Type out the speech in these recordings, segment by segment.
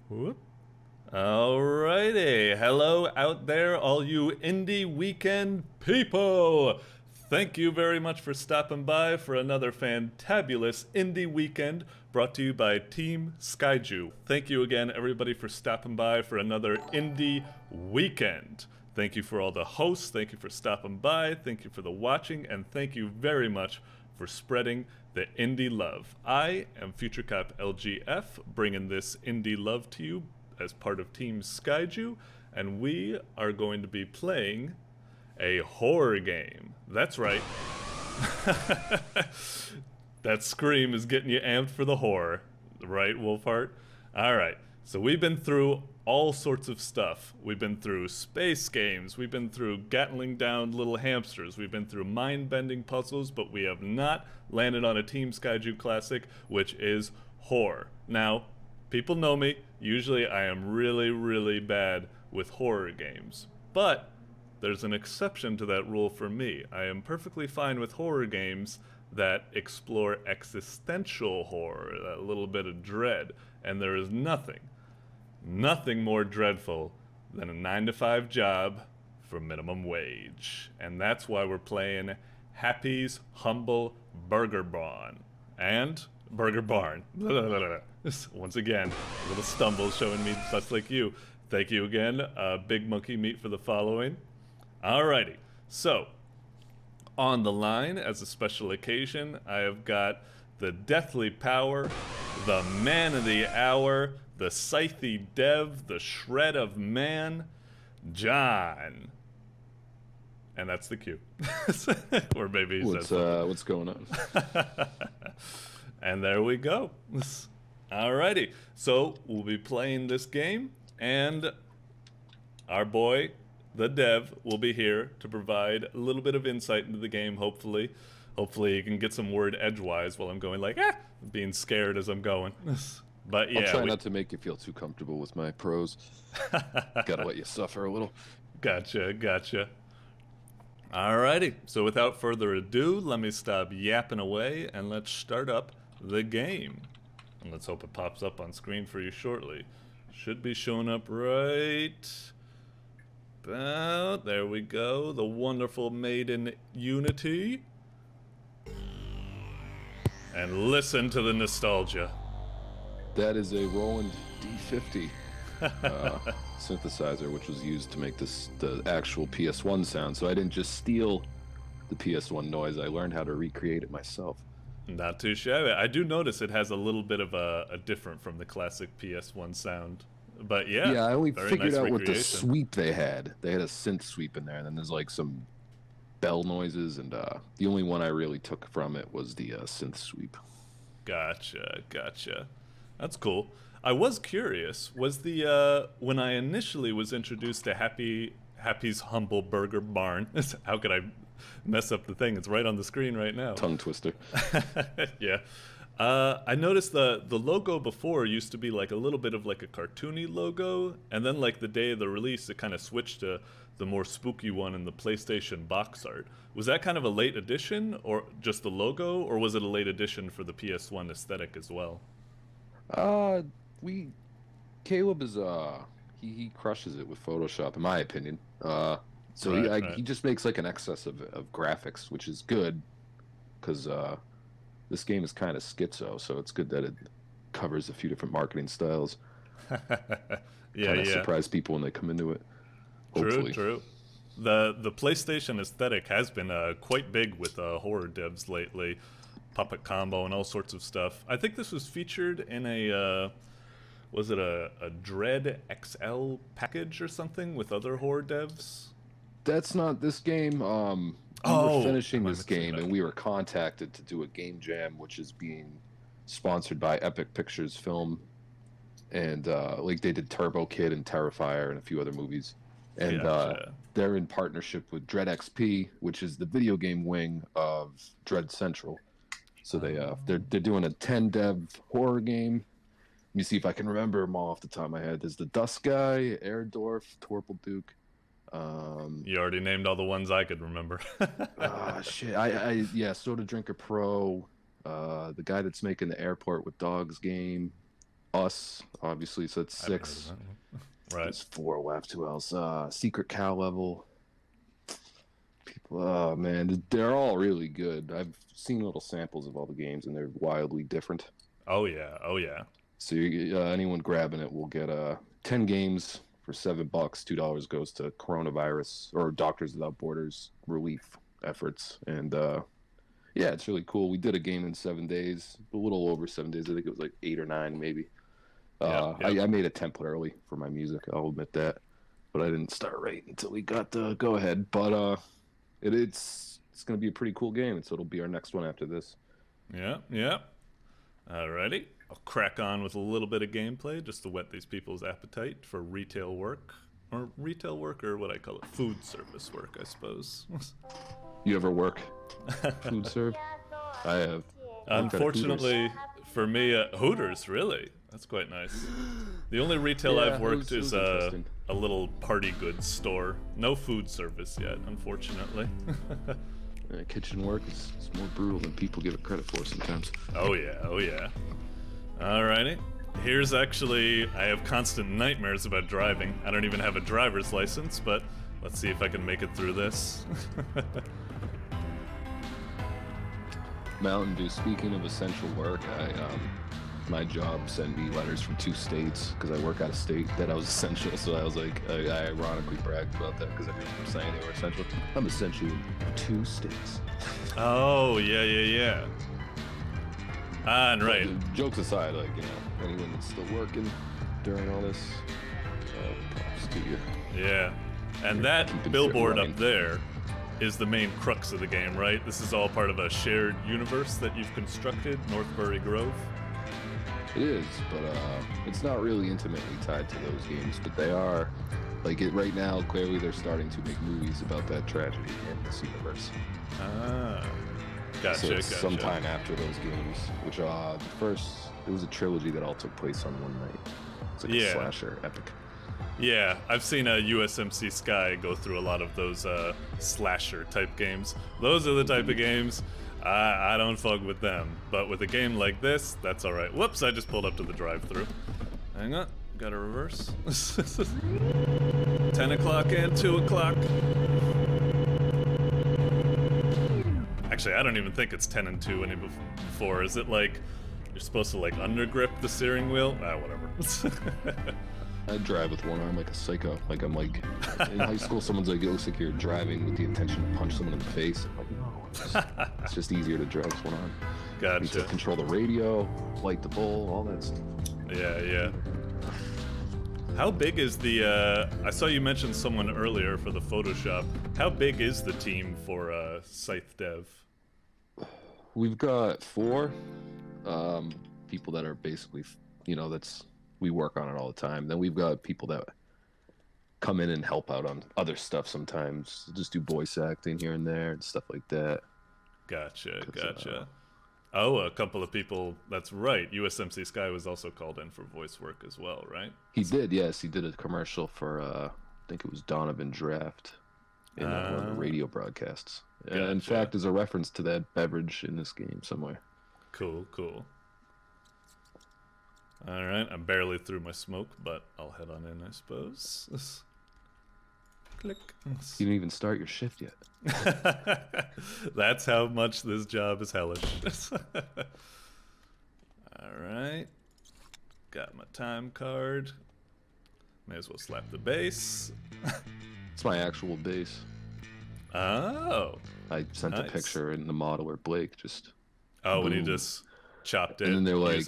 Whoop. Alrighty. Hello out there, all you indie weekend people. Thank you very much for stopping by for another fantabulous indie weekend brought to you by Team Skyju. Thank you again, everybody, for stopping by for another indie weekend. Thank you for all the hosts. Thank you for stopping by. Thank you for the watching. And thank you very much for spreading the indie love. I am Future Cop LGF, bringing this indie love to you as part of Team Skyju, and we are going to be playing a horror game. That's right. That scream is getting you amped for the horror, right, Wolfheart? All right, so we've been through all sorts of stuff. We've been through space games, we've been through Gatling down little hamsters, we've been through mind-bending puzzles, but we have not landed on a Team Skyju classic, which is horror. Now, people know me. Usually I am really, really bad with horror games. But there's an exception to that rule for me. I am perfectly fine with horror games that explore existential horror, a little bit of dread. And there is nothing more dreadful than a 9-to-5 job for minimum wage. And that's why we're playing Happy's Humble Burger Barn. And Burger Barn. Once again, a little stumble showing me just like you. Thank you again, Big Monkey Meat, for the following. Alrighty, so on the line as a special occasion, I have got the deathly power, the man of the hour, the Scythe Dev, the shred of man, John. And that's the cue. Or maybe he says what's going on? And there we go. Alrighty, so we'll be playing this game, and our boy, the dev, will be here to provide a little bit of insight into the game, hopefully. Hopefully he can get some word edgewise while I'm going like, being scared as I'm going. But yeah. I'll try not to make you feel too comfortable with my prose. Gotta let you suffer a little. Gotcha. Alrighty, so without further ado, let me stop yapping away and let's start up the game. And let's hope it pops up on screen for you shortly. Should be showing up right about, there we go, the wonderful Made in Unity. And listen to the nostalgia. That is a Roland D50 synthesizer, which was used to make the actual PS1 sound. So I didn't just steal the PS1 noise, I learned how to recreate it myself. Not too shabby. I do notice it has a little bit of a different from the classic PS1 sound. But yeah, I only figured out what the recreation. sweep they had. They had a synth sweep in there, and then there's like some bell noises, and the only one I really took from it was the synth sweep. Gotcha. That's cool. I was curious, was the when I initially was introduced to Happy's Humble Burger Barn, how could I mess up the thing? It's right on the screen right now. Tongue twister. Yeah. I noticed the logo before used to be like a little bit of like a cartoony logo, and then like the day of the release it kind of switched to the more spooky one in the PlayStation box art. Was that kind of a late addition, or just the logo, or was it a late addition for the PS1 aesthetic as well? Caleb is he crushes it with Photoshop, in my opinion. So Right. he just makes like an excess of graphics, which is good, because this game is kind of schizo, so it's good that it covers a few different marketing styles. Yeah. Surprise people when they come into it. Hopefully. True. The PlayStation aesthetic has been quite big with horror devs lately. Puppet Combo and all sorts of stuff. I think this was featured in a, was it a Dread XL package or something with other horror devs? That's not this game. We were finishing this game, and we were contacted to do a game jam, which is being sponsored by Epic Pictures Film, and like they did Turbo Kid and Terrifier and a few other movies, and they're in partnership with Dread XP, which is the video game wing of Dread Central. So they're doing a 10 dev horror game. Let me see if I can remember them all off the top of my head. There's the Dust Guy, Airdorf, Torple Duke. You already named all the ones I could remember. Shit. Soda Drinker Pro, the guy that's making the Airport with Dogs game, Us, obviously, so it's I haven't heard 6. of that one. Right. There's 4 left. Who else? Secret Cow level. People, oh man, they're all really good. I've seen little samples of all the games, and they're wildly different. Oh yeah, oh yeah. So anyone grabbing it will get 10 games for $7. $2 goes to coronavirus or Doctors Without Borders relief efforts, and yeah, it's really cool. We did a game in 7 days, a little over 7 days. I think it was like 8 or 9, maybe. I made a template early for my music. I'll admit that, but I didn't start right until we got the go ahead. But it's going to be a pretty cool game, and so it'll be our next one after this. Yeah, yeah. Alrighty, I'll crack on with a little bit of gameplay just to whet these people's appetite for retail work, or what I call it, food service work, I suppose. You ever work food serve? I have. Unfortunately for me, Hooters, really. That's quite nice. The only retail I've worked is a little party goods store. No food service yet, unfortunately. Kitchen work is more brutal than people give it credit for sometimes. Oh yeah, oh yeah. Alrighty. Here's actually, I have constant nightmares about driving. I don't even have a driver's license, but let's see if I can make it through this. Mountain Dew, speaking of essential work, my job sent me letters from 2 states because I work out of state that I was essential. So I was like, I ironically bragged about that because everyone was saying they were essential. I'm essential in 2 states. Oh, yeah, yeah, yeah. And right. Jokes aside, like, you know, anyone that's still working during all this, props to you. Yeah. And that billboard up there is the main crux of the game, right? This is all part of a shared universe that you've constructed, Northbury Grove. It is, but it's not really intimately tied to those games, but they are. Like, right now, clearly they're starting to make movies about that tragedy in this universe. Ah, gotcha, so it's gotcha. sometime after those games, which it was a trilogy that all took place on one night. It's like a slasher epic. Yeah, I've seen USMC Sky go through a lot of those slasher type games. Those are the type of games I don't fuck with them. But with a game like this, that's alright. Whoops, I just pulled up to the drive-thru. Hang on, gotta reverse. 10 o'clock and 2 o'clock. Actually, I don't even think it's 10 and 2 anymore. Is it like, you're supposed to like undergrip the steering wheel? Ah, whatever. I drive with one arm like a psycho. Like, I'm like, in high school, someone's like, it looks like you're driving with the intention to punch someone in the face. I'm like, no, it's just easier to drive with one arm. Gotcha. You to control the radio, light the bowl, all that stuff. Yeah, yeah. How big is the, I saw you mention someone earlier for the Photoshop. How big is the team for Scythe Dev? We've got 4 people that are basically, you know, we work on it all the time. Then we've got people that come in and help out on other stuff sometimes. Just do voice acting here and there and stuff like that. Gotcha, gotcha. Oh, a couple of people, that's right. USMC Sky was also called in for voice work as well, right? He did, yes. He did a commercial for, I think it was Donovan Draft in one of the radio broadcasts. Gotcha. In fact, there's a reference to that beverage in this game somewhere. Cool, cool. Alright, I'm barely through my smoke, but I'll head on in, I suppose. Click. You didn't even start your shift yet. That's how much this job is hellish. Alright. Got my time card. May as well slap the base. It's my actual base. Oh. I sent a picture in the modeler, Blake, just... Oh, when he just chopped it. And then they're like,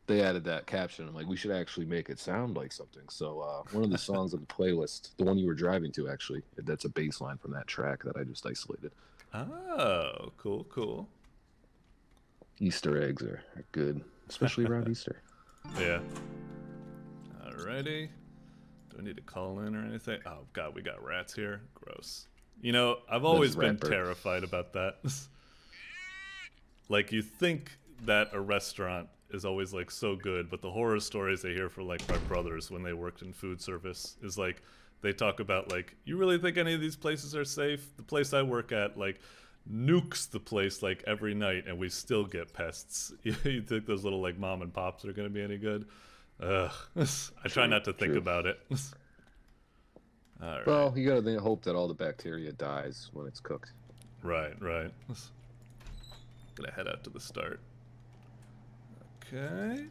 they added that caption. I'm like, we should actually make it sound like something. So one of the songs on the playlist, the one you were driving to, actually, that's a bass line from that track that I just isolated. Oh, cool, cool. Easter eggs are good, especially around Easter. Yeah. Alrighty. Do I need to call in or anything? Oh, God, we got rats here. Gross. You know, I've always been terrified about that. Like, you think that a restaurant is always like so good, but the horror stories I hear from like my brothers when they worked in food service is like they talk about like, you really think any of these places are safe? The place I work at, like, nukes the place like every night, and we still get pests. You think those little like mom and pops are gonna be any good? Ugh. I try not to think about it. All right. Well, you gotta hope that all the bacteria dies when it's cooked. Right. Gonna head out to the start. Okay.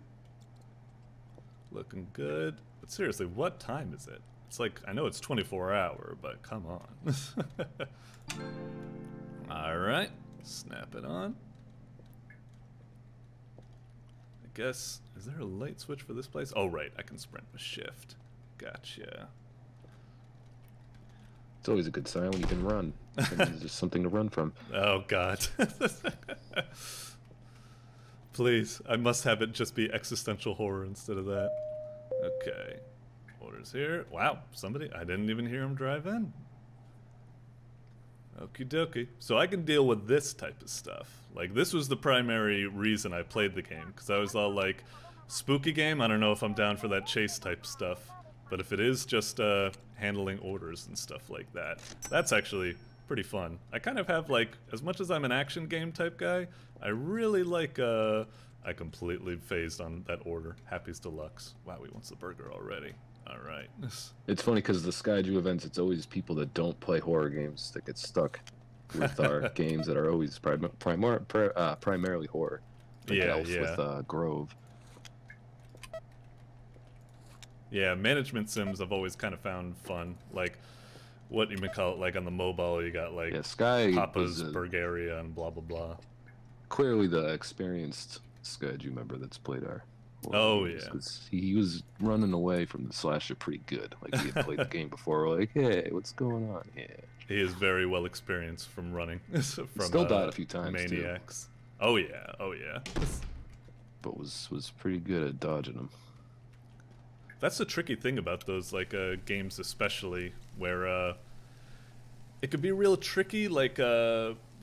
Looking good. But seriously, what time is it? It's like, I know it's 24-hour, but come on. Alright. Snap it on. I guess, is there a light switch for this place? Oh, right. I can sprint with shift. Gotcha. It's always a good sign when you can run. There's just something to run from. Oh, God. Please, I must have it just be existential horror instead of that. Okay. Orders here. Wow, somebody, I didn't even hear him drive in. Okie dokie. So I can deal with this type of stuff. Like, this was the primary reason I played the game, because I was all like, spooky game, I don't know if I'm down for that chase type stuff. But if it is just handling orders and stuff like that, that's actually pretty fun. I kind of have, like, as much as I'm an action game type guy, I really like, I completely phased on that order. Happy's Deluxe. Wow, he wants the burger already. Alright. It's funny because the Skyju events, it's always people that don't play horror games that get stuck with our games that are always primarily horror. Like Elf with Grove. Yeah, management sims I've always kind of found fun. Like, what you may call it, like on the mobile, you got like Papa's Burgaria and blah blah blah. Clearly the experienced Skyju member that's played our games, yeah. He was running away from the slasher pretty good. Like, he had played the game before. We're like, hey, what's going on here? He is very well experienced from running. From, still died a few times, Maniacs. Too. Oh yeah. But was pretty good at dodging them. That's the tricky thing about those, like, games especially, where, it could be real tricky, like,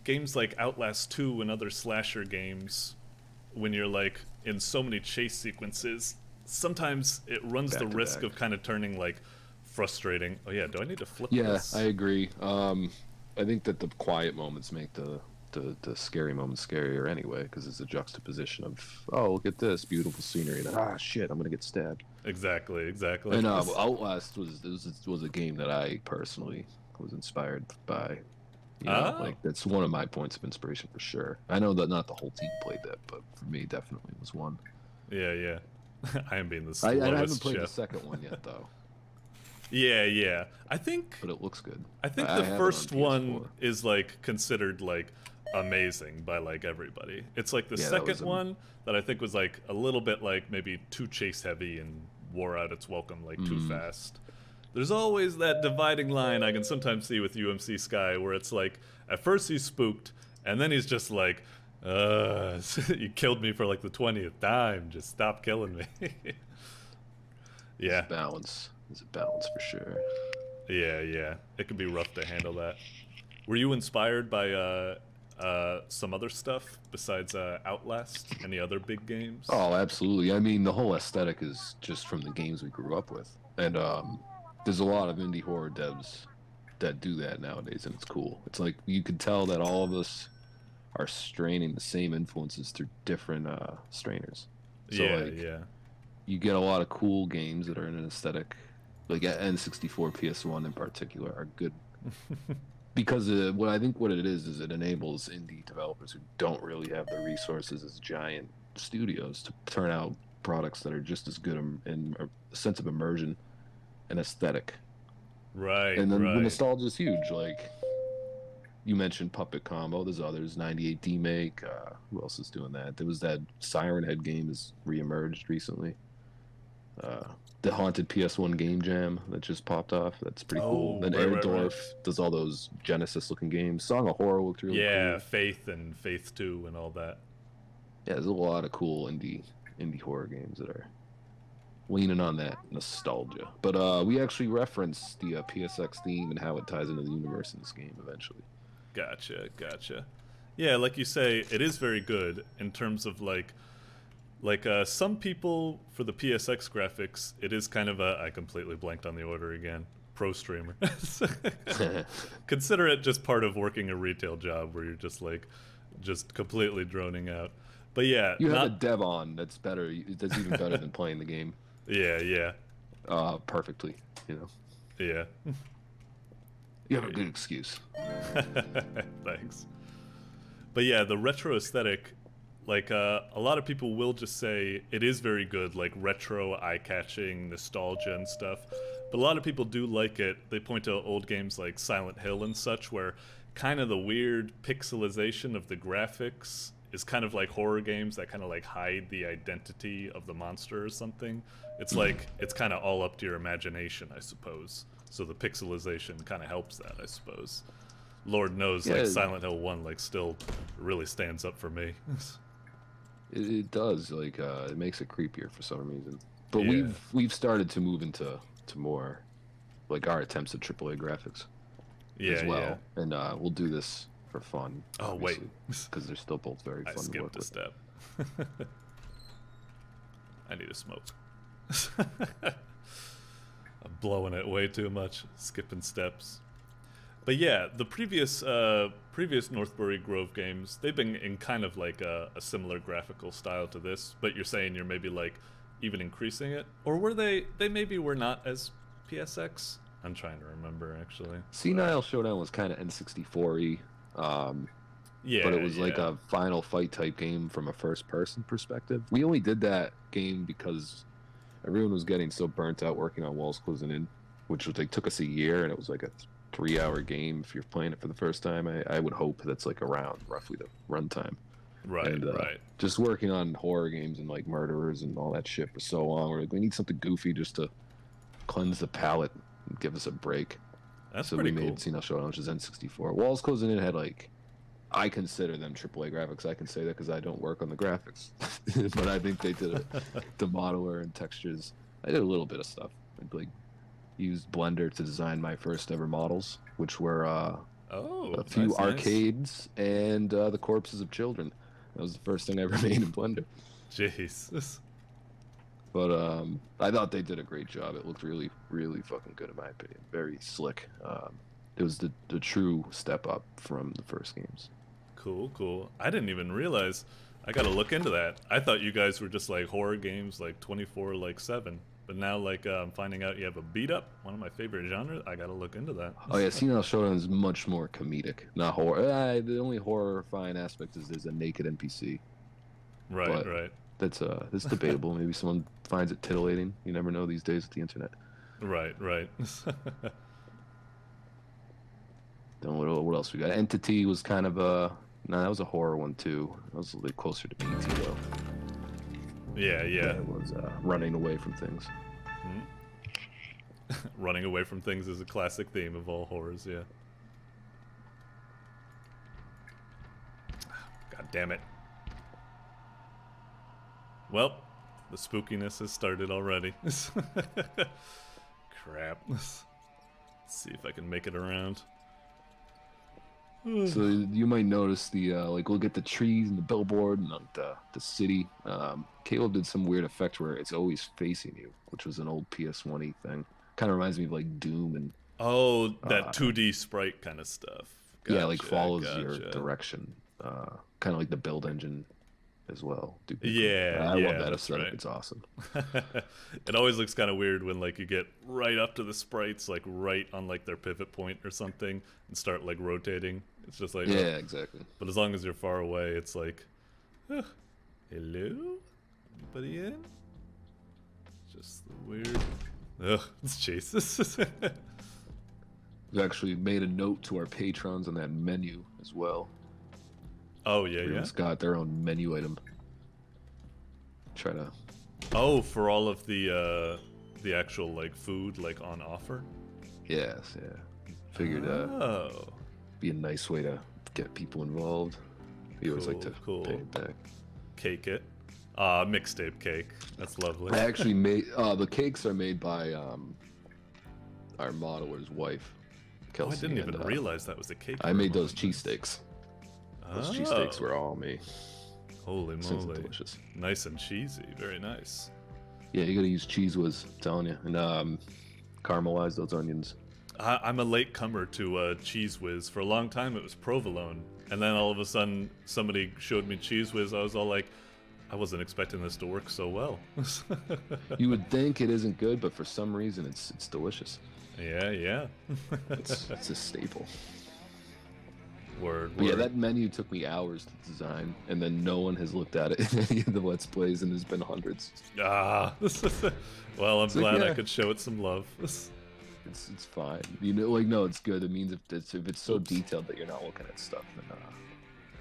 games like Outlast 2 and other slasher games, when you're, like, in so many chase sequences, sometimes it runs the risk of kind of turning, like, frustrating. Oh yeah, do I need to flip this? Yeah, I agree. I think that the quiet moments make the scary moments scarier anyway, because it's a juxtaposition of, oh, look at this beautiful scenery, and shit, I'm gonna get stabbed. Exactly. And Outlast was a game that I personally was inspired by. You know, like, that's one of my points of inspiration for sure. I know that not the whole team played that, but for me, definitely was one. Yeah. I am being the slowest I haven't played the second one yet, though. Yeah. I think, but it looks good. I think the first one is, like, considered, like, amazing by, like, everybody. It's like the second one that I think was, like, a little bit, like, maybe too chase heavy and wore out its welcome, like, too fast. There's always that dividing line I can sometimes see with UMC Sky, where it's like, at first he's spooked, and then he's just like, you killed me for like the 20th time, just stop killing me. Yeah. There's a balance for sure. Yeah. It can be rough to handle that. Were you inspired by some other stuff besides Outlast? Any other big games? Oh, absolutely. I mean, the whole aesthetic is just from the games we grew up with. And there's a lot of indie horror devs that do that nowadays, and it's cool. It's like you could tell that all of us are straining the same influences through different strainers. So, yeah. You get a lot of cool games that are in an aesthetic, like N64, PS1 in particular, are good. Because what it is it enables indie developers who don't really have the resources as giant studios to turn out products that are just as good in a sense of immersion and aesthetic. Right. And then the nostalgia is huge. Like, you mentioned Puppet Combo. There's others. 98 D-Make. Who else is doing that? There was that Siren Head game has reemerged recently. The Haunted PS1 Game Jam that just popped off. That's pretty cool. Then Airdorf does all those Genesis-looking games. Song of Horror looked really cool. Yeah, Faith and Faith 2 and all that. Yeah, there's a lot of cool indie horror games that are leaning on that nostalgia. But we actually referenced the PSX theme and how it ties into the universe in this game eventually. Gotcha. Yeah, like you say, it is very good in terms of like some people, for the PSX graphics, it is kind of I completely blanked on the order again. pro streamer. Consider it just part of working a retail job where you're just like, just completely droning out. But yeah, you have a dev on that's better. That's even better than playing the game. Yeah, yeah. Perfectly, you know. Yeah. You have a good excuse. Thanks. But yeah, the retro aesthetic, like a lot of people will just say it is very good, like retro, eye-catching, nostalgia and stuff. But a lot of people do like it. They point to old games like Silent Hill and such, where kind of the weird pixelization of the graphics is kind of like horror games that kind of like hide the identity of the monster or something. It's like, it's kind of all up to your imagination, I suppose. So the pixelization kind of helps that, I suppose. Lord knows, like Silent Hill 1, like still really stands up for me. It does, like it makes it creepier for some reason. But we've started to move into more like our attempts at AAA graphics as well, and we'll do this for fun. Oh wait, because they're still both very fun to work with. Step. I need a smoke. I'm blowing it way too much, skipping steps. But yeah, the previous Northbury Grove games, they've been in kind of like a similar graphical style to this, but you're saying you're maybe like even increasing it? Or were they maybe were not as PSX? I'm trying to remember, actually. Senile Showdown was kind of N64-y, but it was like a final fight type game from a first-person perspective. We only did that game because everyone was getting so burnt out working on Walls Closing In, which was, like, took us a year, and it was like a 3-hour game if you're playing it for the first time. I would hope that's like around roughly the runtime. Right, and, right. Just working on horror games and like murderers and all that shit for so long. We're like, we need something goofy just to cleanse the palate and give us a break. That's so pretty we cool. made Senile Showdown, which is N64. Walls Closing In had like, I consider them AAA graphics. I can say that because I don't work on the graphics, but I think they did the modeler and textures. I did a little bit of stuff. I'd like used Blender to design my first ever models, which were a few arcades and the corpses of children. That was the first thing I ever made in Blender. Jeez. But I thought they did a great job. It looked really, really fucking good in my opinion. Very slick. It was the true step up from the first games. Cool, cool. I didn't even realize. I gotta look into that. I thought you guys were just like horror games, like 24/7. But now, like, I'm finding out you have a beat up, one of my favorite genres. I gotta look into that. Oh yeah, Senile Showdown is much more comedic, not horror. The only horrifying aspect is there's a naked NPC. Right, but right. That's debatable. Maybe someone finds it titillating. You never know these days with the internet. Right, right. Then what else we got? Entity was kind of a that was a horror one too. That was a little closer to PT though. Yeah, yeah. It was running away from things. Running away from things is a classic theme of all horrors, yeah. God damn it. Well, the spookiness has started already. Crap. Let's see if I can make it around. So you might notice the like we'll get the trees and the billboard and the city. Caleb did some weird effect where it's always facing you, which was an old PS1-y thing. Kind of reminds me of like Doom and that 2D sprite kind of stuff. Gotcha, yeah, like follows your direction. Kind of like the build engine as well. Yeah, I love that aesthetic. Right. It's awesome. It always looks kind of weird when like you get right up to the sprites, like right on like their pivot point or something, and start like rotating. It's just like exactly. But as long as you're far away, it's like, hello, anybody in? Just the weird. It's Jesus. We actually made a note to our patrons on that menu as well. Oh yeah, Everyone's got their own menu item. Try to. Oh, for all of the actual like food like on offer. Yes, yeah. Figured be a nice way to get people involved. We always like to pay it back. Cake it. Mixtape cake. That's lovely. I actually made the cakes are made by our modeler's wife, Kelsey. I didn't even realize that was a cake. I made those cheesesteaks. Those cheesesteaks were all me. Holy moly. Delicious. Nice and cheesy. Very nice. Yeah, you gotta use Cheese Whiz, I'm telling you. And caramelize those onions. I'm a late comer to Cheese Whiz. For a long time, it was provolone, and then all of a sudden, somebody showed me Cheese Whiz. I was all like, I wasn't expecting this to work so well. You would think it isn't good, but for some reason, it's delicious. Yeah, yeah. it's a staple. Word. Yeah, that menu took me hours to design, and then no one has looked at it in any of the Let's Plays, and there's been hundreds. Ah, well, I'm glad I could show it some love. It's fine. You know, like, no, it's good. It means if it's so detailed that you're not looking at stuff, then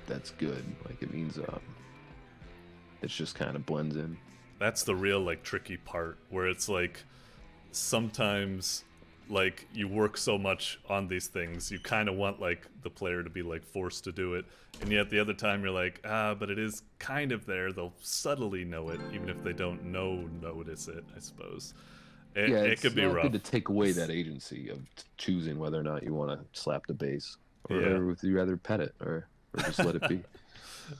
that's good. Like, it means it's just kind of blends in. That's the real, like, tricky part, where it's like sometimes, like, you work so much on these things, you kind of want, like, the player to be, like, forced to do it, and yet the other time you're like, but it is kind of there. They'll subtly know it, even if they don't notice it, I suppose. It could be rough. Good to take away that agency of choosing whether or not you want to slap the bass, or would you rather pet it, or just let it be.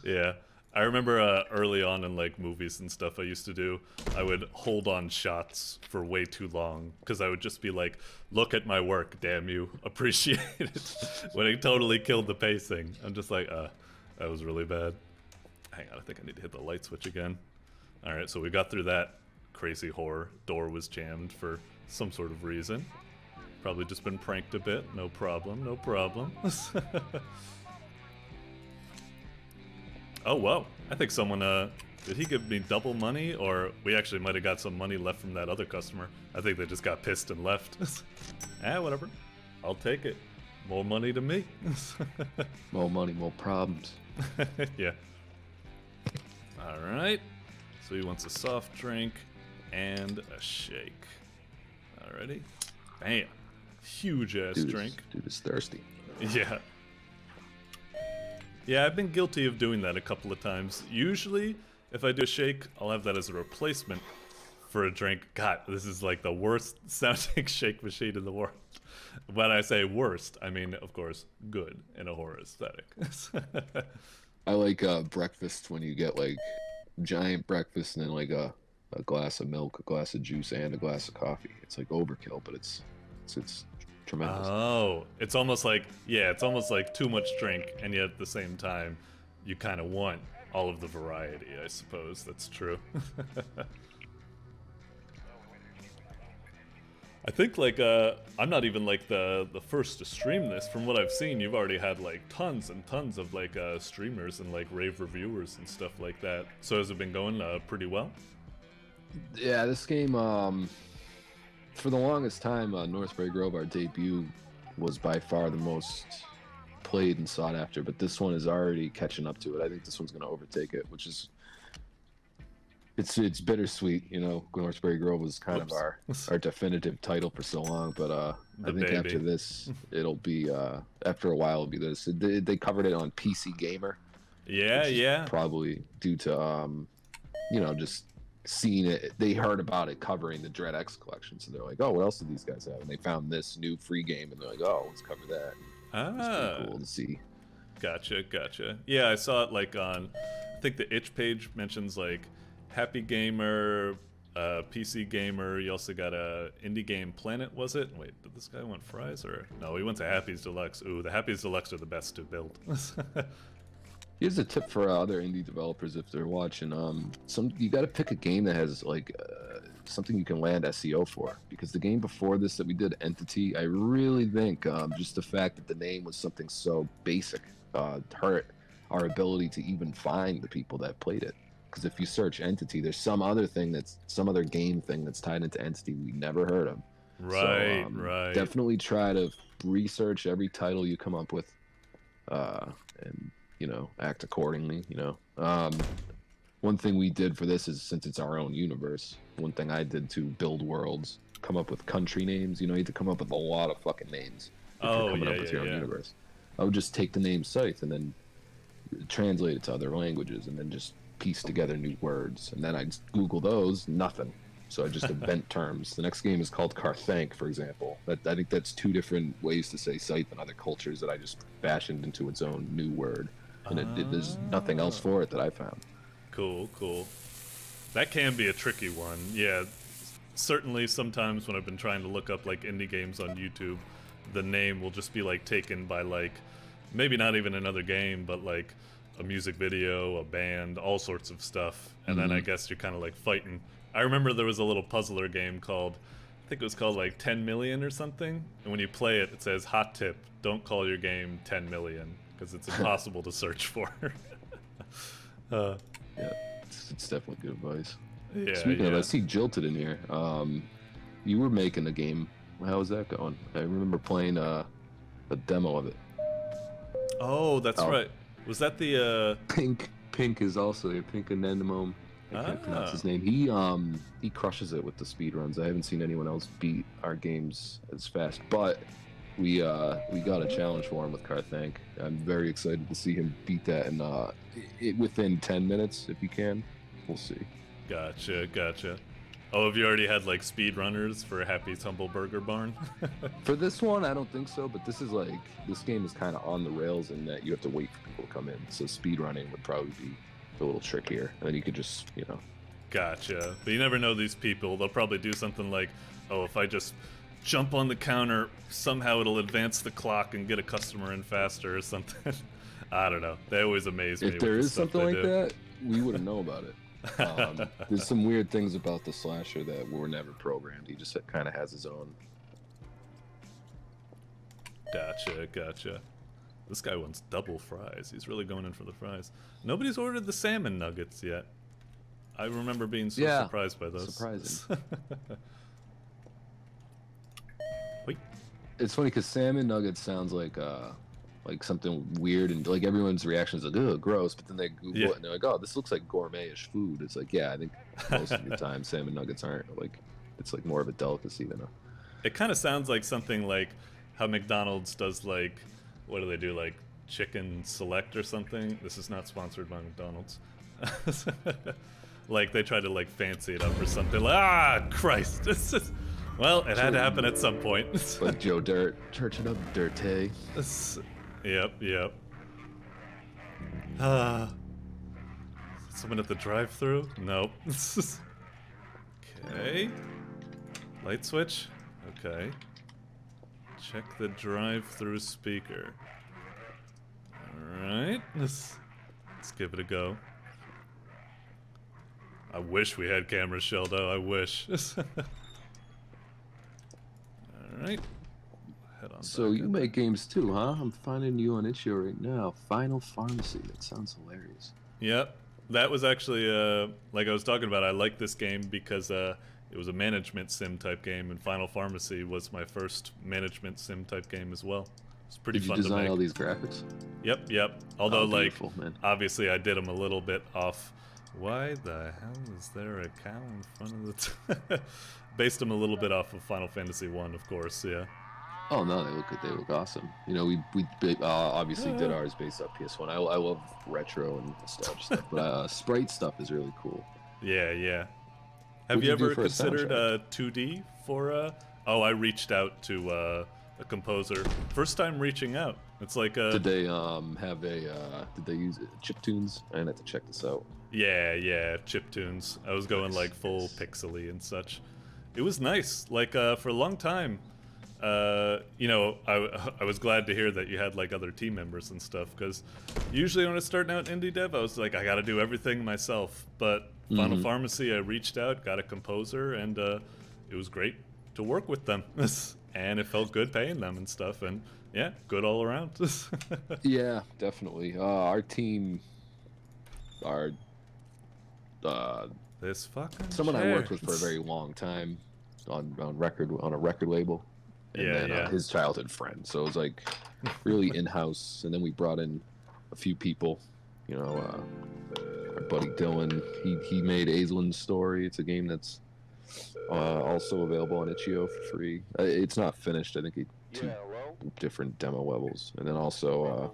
Yeah. I remember early on in, like, movies and stuff I used to do, I would hold on shots for way too long, because I would just be like, look at my work, damn you, appreciate it, when it totally killed the pacing. I'm just like, that was really bad. Hang on, I think I need to hit the light switch again. Alright, so we got through that crazy horror. Door was jammed for some sort of reason. Probably just been pranked a bit, no problem, no problem. Oh, whoa. I think someone, did he give me double money? Or we actually might have got some money left from that other customer. I think they just got pissed and left. Whatever. I'll take it. More money to me. More money, more problems. Yeah. Alright. So he wants a soft drink and a shake. Alrighty. Bam. Huge ass drink. Dude is thirsty. Yeah. Yeah, I've been guilty of doing that a couple of times. Usually, if I do a shake, I'll have that as a replacement for a drink. God, this is like the worst sounding shake machine in the world. When I say worst, I mean, of course, good in a horror aesthetic. I like breakfast when you get, like, giant breakfast and then, like, a glass of milk, a glass of juice, and a glass of coffee. It's like overkill, but it's tremendous. Oh, it's almost like, yeah, it's almost like too much drink, and yet at the same time, you kind of want all of the variety, I suppose. That's true. I think, like, I'm not even, like, the first to stream this. From what I've seen, you've already had, like, tons and tons of, like, streamers and, like, rave reviewers and stuff like that. So has it been going pretty well? Yeah, this game, for the longest time, Northbury Grove, our debut, was by far the most played and sought after, but this one is already catching up to it. I think this one's going to overtake it, which is... It's bittersweet, you know. Northbury Grove was kind of our definitive title for so long, but I think after this, it'll be after a while it'll be this. They covered it on PC Gamer. Yeah. Probably due to you know, just seeing it. They heard about it covering the Dread X collection, so they're like, oh, what else do these guys have? And they found this new free game, and they're like, oh, let's cover that. It's pretty cool to see. Gotcha. Yeah, I saw it, like, on, I think the itch page mentions, like, Happy Gamer, PC Gamer. You also got a Indie Game Planet, was it? Wait, did this guy want fries, or no? He went to Happy's Deluxe. Ooh, the Happy's Deluxe are the best to build. Here's a tip for other indie developers if they're watching. You got to pick a game that has, like, something you can land SEO for, because the game before this that we did, Entity, I really think just the fact that the name was something so basic hurt our ability to even find the people that played it. Because if you search Entity, there's some other game thing that's tied into Entity we never heard of. Right. Definitely try to research every title you come up with, and, you know, act accordingly. You know, one thing we did for this is, since it's our own universe, one thing I did to build worlds, come up with country names. You know, you had to come up with a lot of fucking names if you're coming up with your own universe. I would just take the name Scythe and then translate it to other languages, and then just piece together new words, and then I'd Google those, nothing. So I just invent terms. The next game is called Carthank, for example. I think that's two different ways to say Scythe in other cultures that I just fashioned into its own new word, and there's nothing else for it that I found. Cool. That can be a tricky one. Yeah, certainly sometimes when I've been trying to look up, like, indie games on YouTube, the name will just be like taken by like maybe not even another game, but like a music video, a band, all sorts of stuff. And then I guess you're kind of like fighting. I remember there was a little puzzler game called, I think it was called like 10 Million or something. And when you play it, it says, hot tip, don't call your game 10 Million, because it's impossible to search for. Yeah, it's definitely good advice. Yeah, Speaking of, I see Jilted in here. You were making a game. How was that going? I remember playing a demo of it. Oh, that's right. Was that the Pink is also here. Pink Anendamome. I can't pronounce his name. He crushes it with the speed runs. I haven't seen anyone else beat our games as fast, but we got a challenge for him with Karthank. I'm very excited to see him beat that in within 10 minutes if he can. We'll see. Gotcha. Oh, have you already had like speed runners for Happy's Humble Burger Barn? For this one, I don't think so, but this game is kind of on the rails in that you have to wait for people to come in. So speed running would probably be a little trickier, and then you could just, Gotcha. But you never know these people. They'll probably do something like, oh, if I just jump on the counter, somehow it'll advance the clock and get a customer in faster or something. I don't know. They always amaze me. If there is something like that, we wouldn't know about it. There's some weird things about the slasher that were never programmed. He just kind of has his own. Gotcha. This guy wants double fries. He's really going in for the fries. Nobody's ordered the salmon nuggets yet. I remember being so surprised by those. Surprising. Wait. It's funny because salmon nuggets sounds like something weird, and like everyone's reaction is like, "Ugh, gross," but then they Google it and they're like, "Oh, this looks like gourmet-ish food." It's like, yeah, I think most of the time salmon nuggets aren't like. It's like more of a delicacy than a. It kind of sounds like something like how McDonald's does like, what do they do, like chicken select or something? This is not sponsored by McDonald's. Like they try to like fancy it up or something. Like, Christ! Well, it had to happen at some point. Like Joe Dirt, church it up, dirty. Yep. Someone at the drive-thru? Nope. Okay. Light switch? Okay. Check the drive-thru speaker. Alright. Let's give it a go. I wish we had cameras, Sheldo. I wish. Alright. So you make games too, huh? I'm finding you on itch.io right now. Final Pharmacy. That sounds hilarious. Yep. That was actually, like I was talking about, I like this game because it was a management sim type game, and Final Pharmacy was my first management sim type game as well. It's pretty fun to make. Did you design all these graphics? Yep. Although, like, obviously I did them a little bit off. Why the hell is there a cow in front of the... Based them a little bit off of Final Fantasy 1, of course, yeah. Oh no, they look good. They look awesome. You know, we obviously did ours based off PS1. I love retro and nostalgia stuff, but sprite stuff is really cool. Yeah. Have you ever considered 2D for? Oh, I reached out to a composer. First time reaching out. It's like Did they have a? Did they use chiptunes? I had to check this out. Yeah, chiptunes. I was going like full pixely and such. It was nice. Like for a long time. You know, I was glad to hear that you had like other team members and stuff, because usually when I was starting out indie dev, I was like, I got to do everything myself. But Final Pharmacy, I reached out, got a composer, and it was great to work with them, and it felt good paying them and stuff, and yeah, good all around. Yeah, definitely. Our team, this fucking someone I worked with for a very long time on a record label. And then his childhood friend. So it was like really in-house. And then we brought in a few people. You know, our buddy Dylan. He made Aislin's Story. It's a game that's also available on itch.io for free. It's not finished. I think two different demo levels. And then also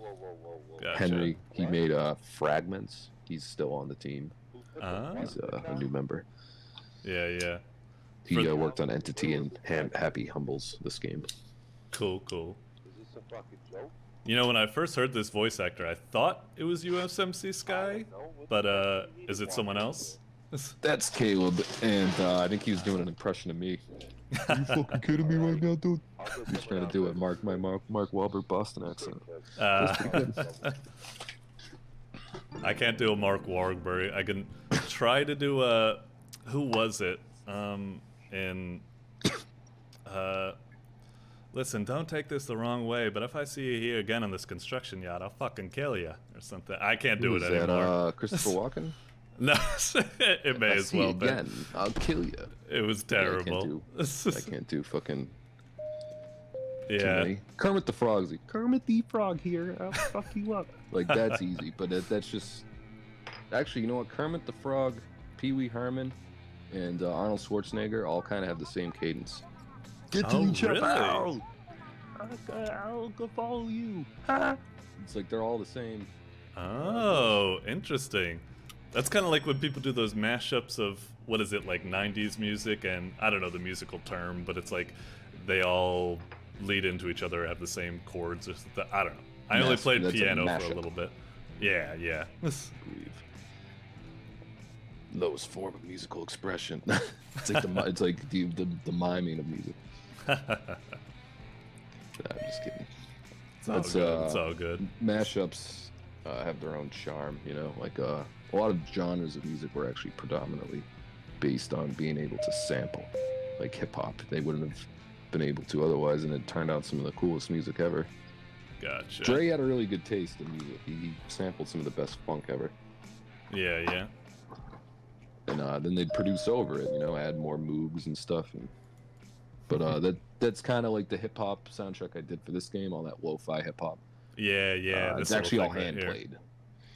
Gotcha. Henry. He made Fragments. He's still on the team. He's a new member. Yeah. He worked on Entity and Happy Humbles this game. Cool. You know, when I first heard this voice actor, I thought it was USMC Sky, but is it someone else? That's Caleb, and I think he was doing an impression of me. Are you fucking kidding me right now, dude? He's trying to do it, Mark Wahlberg Boston accent. I can't do a Mark Wahlberg. I can try to do a... Who was it? Listen, don't take this the wrong way, but if I see you here again on this construction yacht, I'll fucking kill you or something. I can't do it anymore. Christopher Walken? No, it may as well be. Again, I'll kill you. It was terrible. I can't do fucking... Yeah. Kermit the Frog's like, Kermit the Frog here, I'll fuck you up. Like, that's easy, but that's just... Actually, you know what? Kermit the Frog, Pee Wee Herman, and Arnold Schwarzenegger all kind of have the same cadence. Get to each other! Really? I'll go follow you. It's like they're all the same. Oh, interesting. That's kind of like when people do those mashups of, what is it, like 90s music, and I don't know the musical term, but it's like they all lead into each other, have the same chords, or something. I don't know. I only played piano for a little bit. Yeah, yeah. Lowest form of musical expression. It's like the miming of music. I'm just kidding. It's all good. Mashups have their own charm, you know. Like a lot of genres of music were actually predominantly based on being able to sample, like hip hop. They wouldn't have been able to otherwise, and it turned out some of the coolest music ever. Gotcha. Dre had a really good taste in music. He sampled some of the best funk ever. Yeah, yeah. And then they'd produce over it, you know, add more moogs and stuff. But that's kind of like the hip hop soundtrack I did for this game, all that lo-fi hip hop. Yeah, yeah. It's actually all hand played.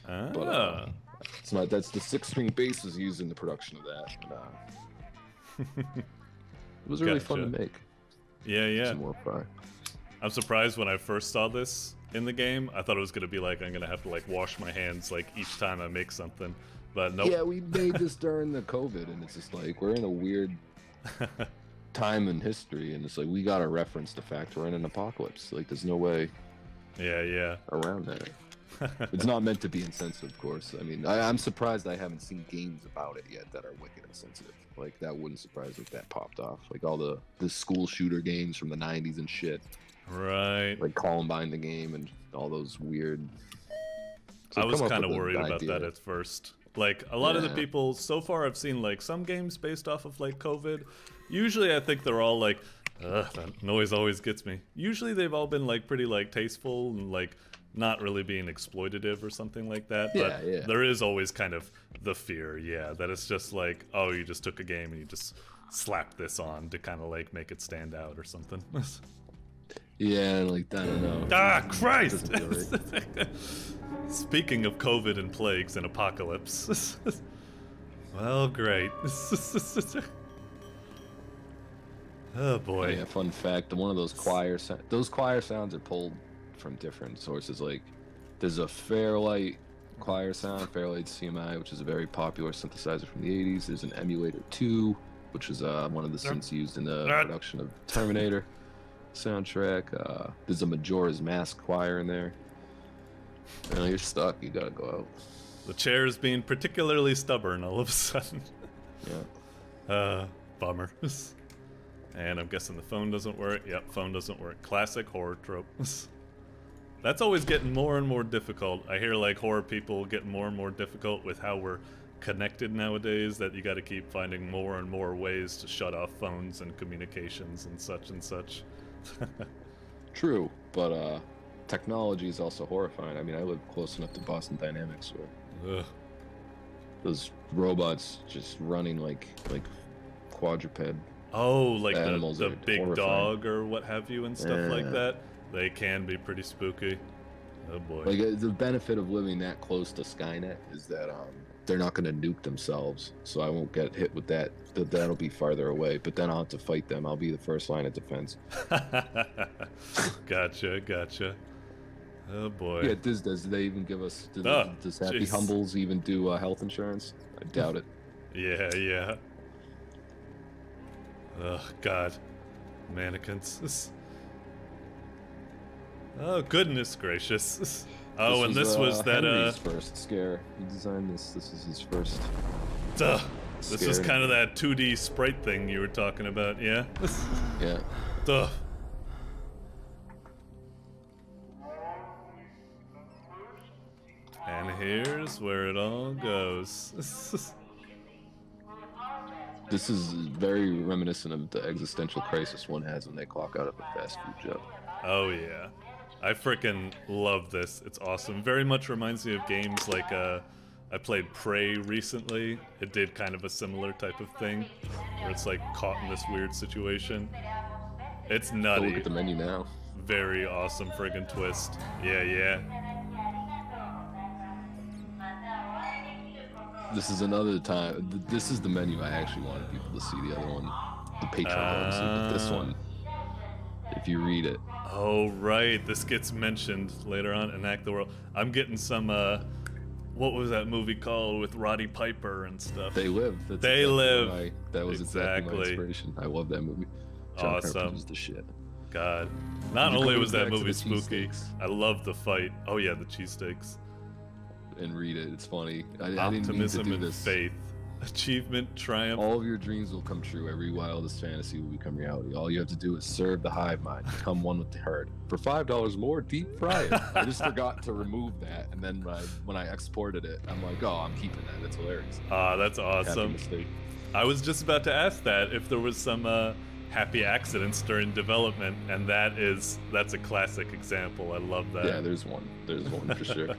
Ah. But it's not. That's the 6-string bass was used in the production of that. And, it was really fun to make. Yeah, yeah. Some lo-fi. I'm surprised when I first saw this in the game. I thought it was gonna be like I'm gonna have to like wash my hands like each time I make something. But nope. Yeah, we made this during the COVID, and it's just like we're in a weird time in history, and it's like we gotta reference the fact we're in an apocalypse. Like, there's no way. Yeah. Around that. It's not meant to be insensitive, of course. I mean, I'm surprised I haven't seen games about it yet that are wicked insensitive. Like, that wouldn't surprise me if that popped off. Like all the school shooter games from the 90s and shit. Right. Like Columbine the game and all those weird. So I was kind of worried about that at first. Like, a lot of the people, so far I've seen, like, some games based off of, like, COVID. Usually I think they're all, like, ugh, that noise always gets me. Usually they've all been, like, pretty, like, tasteful and, like, not really being exploitative or something like that. But there is always kind of the fear, that it's just like, oh, you just took a game and you just slapped this on to kind of, like, make it stand out or something. Yeah, like, I don't know. Ah, Christ! Speaking of COVID and plagues and apocalypse. Well, great. Oh, boy. Yeah, fun fact, one of those choir sounds are pulled from different sources. Like, there's a Fairlight choir sound, Fairlight CMI, which is a very popular synthesizer from the 80s. There's an Emulator 2, which is one of the synths used in the production of Terminator soundtrack. There's a Majora's Mask choir in there. You're stuck. You gotta go out. The chair's being particularly stubborn all of a sudden. Yeah. Bummer. And I'm guessing the phone doesn't work. Yep, phone doesn't work. Classic horror trope. That's always getting more and more difficult. I hear like horror people getting more and more difficult with how we're connected nowadays, that you got to keep finding more and more ways to shut off phones and communications and such and such. True, but technology is also horrifying. I mean, I live close enough to Boston Dynamics where those robots just running like quadruped. Oh, like animals the big horrifying. Dog or what have you and stuff like that. They can be pretty spooky. Oh boy. Like the benefit of living that close to Skynet is that they're not going to nuke themselves, so I won't get hit with that. That'll be farther away, but then I'll have to fight them. I'll be the first line of defense. Gotcha. Oh boy. Yeah, does they even give us? Does Happy Humbles even do health insurance? I doubt it. Yeah. Oh God, mannequins. Oh goodness gracious. Oh, and this was that Henry's first scare. He designed this. This is his first. This is kind of that 2D sprite thing you were talking about, yeah? Yeah. Duh. And here's where it all goes. This is very reminiscent of the existential crisis one has when they clock out of a fast food job. Oh yeah. I freaking love this. It's awesome. Very much reminds me of games like, I played Prey recently. It did kind of a similar type of thing, where it's like caught in this weird situation. It's nutty. Look at the menu now. Very awesome friggin' twist. Yeah, yeah. This is another time. This is the menu I actually wanted people to see. The other one, the Patreon one, but this one, if you read it. Oh right, this gets mentioned later on in Act the World. I'm getting some. What was that movie called with Roddy Piper and stuff? They Live. That's They exactly Live. That was exactly my inspiration. I love that movie. John Awesome. Carpenter's the shit. God. Not only was that movie the spooky, cheesesteaks? I love the fight. Oh yeah, the cheesesteaks. And read it. It's funny. I didn't mean to Optimism do and this. faith. Achievement, triumph. All of your dreams will come true. Every wildest fantasy will become reality. All you have to do is serve the hive mind. Become one with the herd. For $5 more, deep fry it. I just forgot to remove that, and then when I exported it, I'm like, oh, I'm keeping that. That's hilarious. Ah, that's Happy awesome. mistake. I was just about to ask that if there was some happy accidents during development, and that's a classic example. I love that. Yeah, there's one. There's one for sure.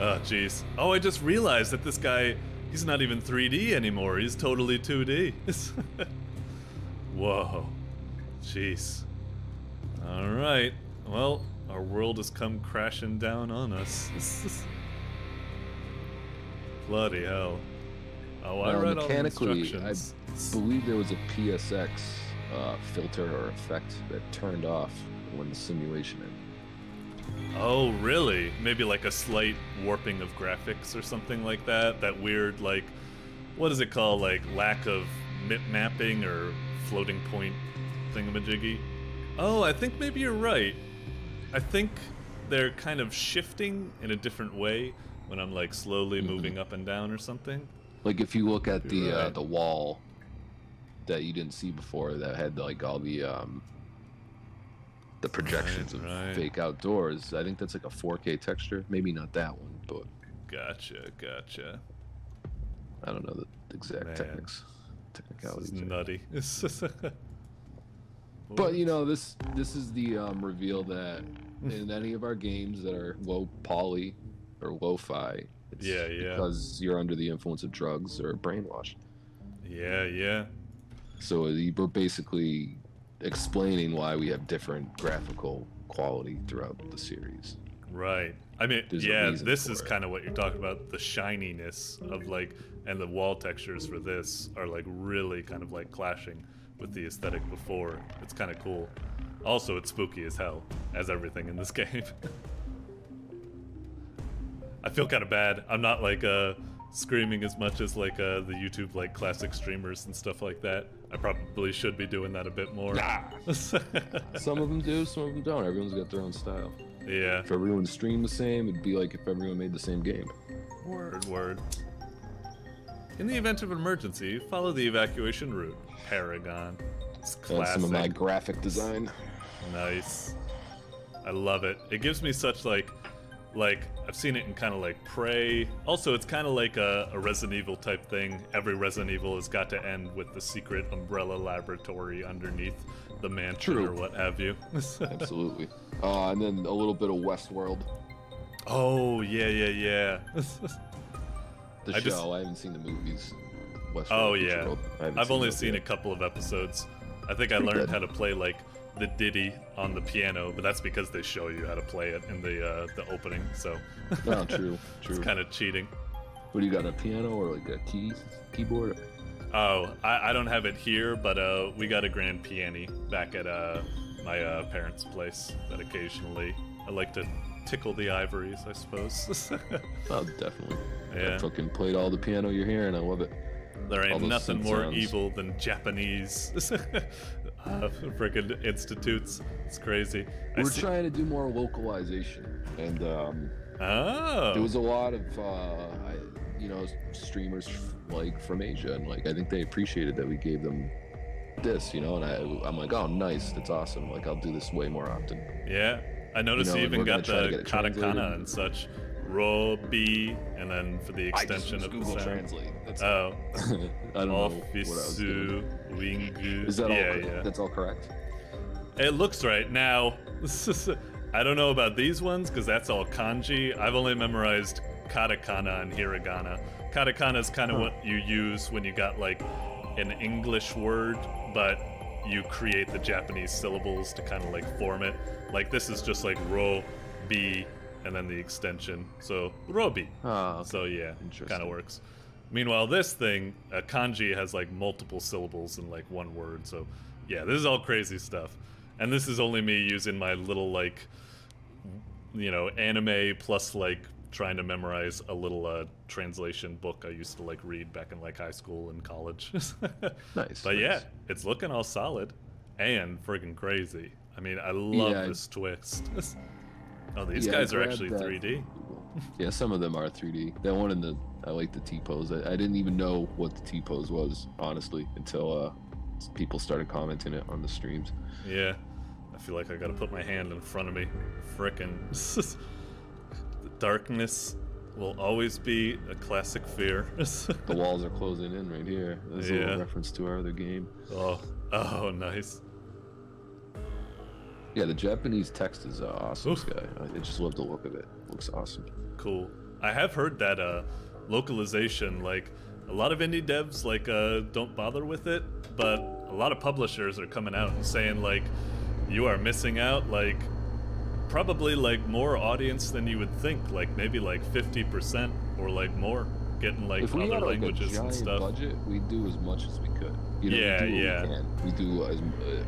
Oh, jeez. Oh, I just realized that this guy, he's not even 3D anymore. He's totally 2D. Whoa. Jeez. All right. Well, our world has come crashing down on us. Bloody hell. Oh, I read all the instructions. I believe there was a PSX filter or effect that turned off when the simulation ended. Oh, really? Maybe like a slight warping of graphics or something like that? That weird, like, what is it called? Like, lack of mapping or floating point thingamajiggy? Oh, I think maybe you're right. I think they're kind of shifting in a different way when I'm, like, slowly moving up and down or something. Like, if you look at Right. the wall that you didn't see before that had, like, all the projections Right, of right. fake outdoors. I think that's like a 4K texture. Maybe not that one, but Gotcha, gotcha. I don't know the exact Man. technicalities. This is nutty. But you know, this is the reveal that in any of our games that are low poly or lo-fi, it's Yeah, yeah. because you're under the influence of drugs or brainwashed. Yeah, yeah. So we're basically explaining why we have different graphical quality throughout the series. Right. I mean, There's a yeah, reason this for is it. kind of what you're talking about. The shininess of, like, and the wall textures for this are, like, really kind of, like, clashing with the aesthetic before. It's kind of cool. Also, it's spooky as hell, as everything in this game. I feel kind of bad. I'm not, like, screaming as much as, like, the YouTube, like, classic streamers and stuff like that. I probably should be doing that a bit more. Some of them do, some of them don't. Everyone's got their own style. Yeah. If everyone streamed the same, it'd be like if everyone made the same game. Word, word. In the event of an emergency, follow the evacuation route. Paragon. It's That's classic. some of my graphic design. Nice. I love it. It gives me such, like I've seen it in kind of like Prey. Also, it's kind of like a Resident Evil type thing. Every Resident Evil has got to end with the secret Umbrella Laboratory underneath the mansion True. or what have you. Absolutely. And then a little bit of Westworld. Oh, yeah, yeah, yeah. The I show. just- I haven't seen the movies. Westworld, Oh, Future yeah. World. I haven't I've only those seen a yet. couple of episodes. I think I Pretty learned good. how to play, like, the ditty on the piano, but that's because they show you how to play it in the opening, so Oh, true, it's true. kind of cheating. What do you got, a piano or like a keyboard? Oh, I don't have it here, but we got a grand piano back at my parents' place that occasionally I like to tickle the ivories, I suppose. Oh, definitely. Yeah. I fucking played all the piano you're hearing. I love it. There All ain't those nothing synth more sounds. evil than Japanese freaking institutes. It's crazy. I We're see- trying to do more localization, and Oh. there was a lot of you know, streamers like from Asia, and like I think they appreciated that we gave them this, you know, and I'm like, oh, nice, that's awesome. Like, I'll do this way more often. Yeah, I noticed you even got the katakana and such. Robi, and then for the extension of Google the sound. Translate. That's oh, I don't know what I was doing. Wingu. Is that all? Yeah. That's all correct. It looks right now. I don't know about these ones because that's all kanji. I've only memorized katakana and hiragana. Katakana is kind of what you use when you got like an English word, but you create the Japanese syllables to kind of like form it. Like this is just like ro, bi, and then the extension. So robi. Oh, okay. So yeah, kind of works. Meanwhile, this thing, kanji has like multiple syllables in like one word. So yeah, this is all crazy stuff. And this is only me using my little like, you know, anime plus like trying to memorize a little translation book I used to like read back in like high school and college. Nice. But yeah, it's looking all solid and friggin' crazy. I mean, I love this twist. Oh, these guys are actually 3D. Yeah, some of them are 3D. That one in the, I like the T-pose. I didn't even know what the T-pose was, honestly, until people started commenting it on the streams. Yeah, I feel like I gotta put my hand in front of me. Frickin'. The darkness will always be a classic fear. The walls are closing in right here. There's a little reference to our other game. Oh, nice. Yeah, the Japanese text is awesome, Sky. I just love the look of it. It looks awesome. Cool. I have heard that localization, like, a lot of indie devs, like, don't bother with it, but a lot of publishers are coming out and saying, like, you are missing out, like, probably, like, more audience than you would think, like, maybe, like, 50% or, like, more, getting, like, if we other had, like, languages a giant and stuff. budget, we'd do as much as we could. You know, we do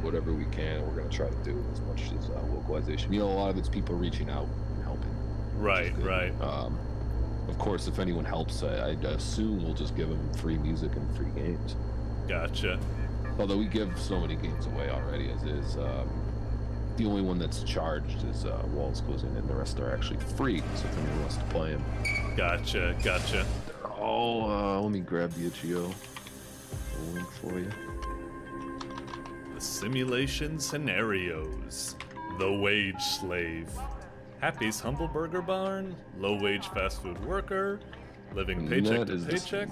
whatever we can. We're gonna try to do as much as localization. You know, a lot of it's people reaching out and helping. Right. Of course, if anyone helps, I assume we'll just give them free music and free games. Gotcha. Although we give so many games away already as is. The only one that's charged is Walls Closing In. The rest are actually free, so if anyone wants to play them. Gotcha. Oh, let me grab the itch.io link for you. The simulation scenarios. The Wageslave. Happy's Humble Burger Barn. Low-wage fast food worker. Living paycheck to paycheck.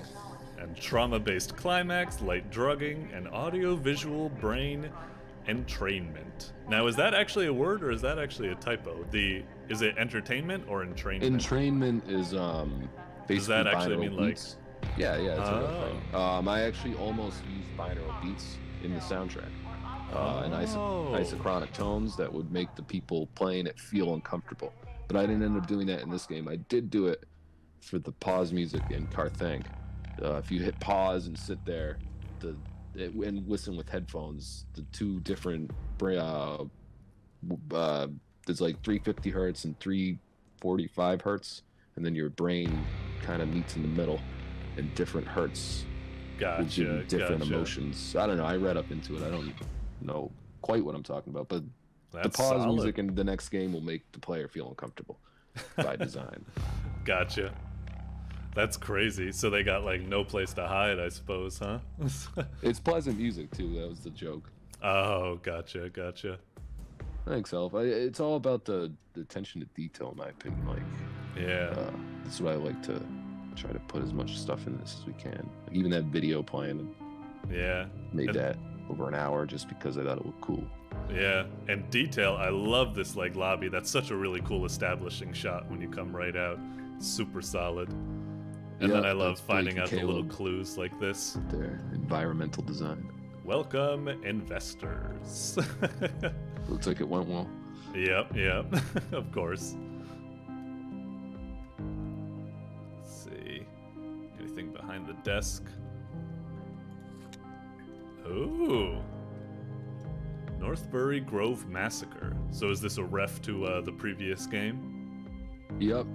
And trauma-based climax, light drugging, and audio-visual brain entrainment. Now, is that actually a word or is that actually a typo? Is it entertainment or entrainment? Entrainment is basically. Does that actually mean beats. Yeah, it's a real thing. I actually almost used binaural beats in the soundtrack. And isochronic tones that would make the people playing it feel uncomfortable. But I didn't end up doing that in this game. I did do it for the pause music in Carthang. If you hit pause and sit there and listen with headphones, the two different there's like 350 hertz and 345 hertz, and then your brain kind of meets in the middle, and different hertz will give you different emotions. I don't know. I read up into it. I don't know quite what I'm talking about, but the pause music in the next game will make the player feel uncomfortable by design. Gotcha. That's crazy. So they got like no place to hide, I suppose, huh? It's pleasant music too. That was the joke. Oh, gotcha. Thanks, Elf. It's all about the attention to detail, in my opinion. Like, that's what I like to try to put as much stuff in this as we can. Like even that video playing. Made that over an hour just because I thought it looked cool. Yeah, and detail. I love this like lobby. That's such a really cool establishing shot when you come right out. Super solid. And then I love finding out the little clues like this. Their environmental design. Welcome, investors. Looks like it went well. Yep. Of course. Let's see. Anything behind the desk? Ooh. Northbury Grove Massacre. So is this a ref to the previous game? Yep.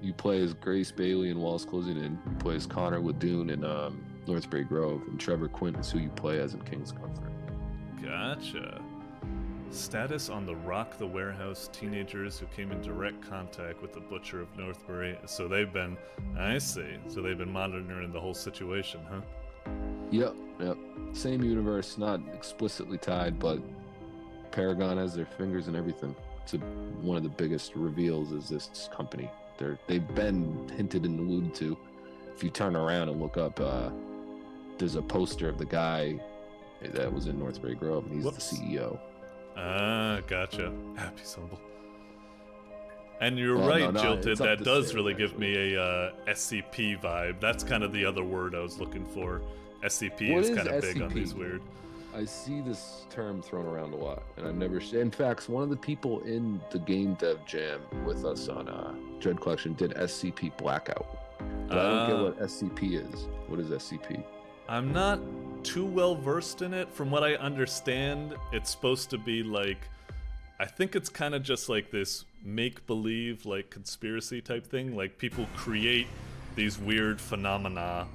You play as Grace Bailey in Walls Closing In. You play as Connor Ladoon in Northbury Grove, and Trevor Quint is who you play as in King's Comfort. Gotcha. Status on the Rock the Warehouse teenagers who came in direct contact with the Butcher of Northbury. So they've been, I see. So they've been monitoring the whole situation, huh? Yep. Same universe, not explicitly tied, but Paragon has their fingers in everything. One of the biggest reveals is this company. They've been hinted and alluded to. If you turn around and look up, there's a poster of the guy that was in Northbury Grove, and he's the CEO. Ah, gotcha. Happy symbol. And you're right, Jilted, that does really give me a SCP vibe. That's kind of the other word I was looking for. SCP is kind of big on these weird. I see this term thrown around a lot, and I've never. In fact, one of the people in the Game Dev Jam with us on Dread Collection did SCP Blackout. But I don't get what SCP is. What is SCP? I'm not too well versed in it. From what I understand, it's supposed to be like, I think it's kind of just like this make-believe, like conspiracy type thing. Like people create these weird phenomena,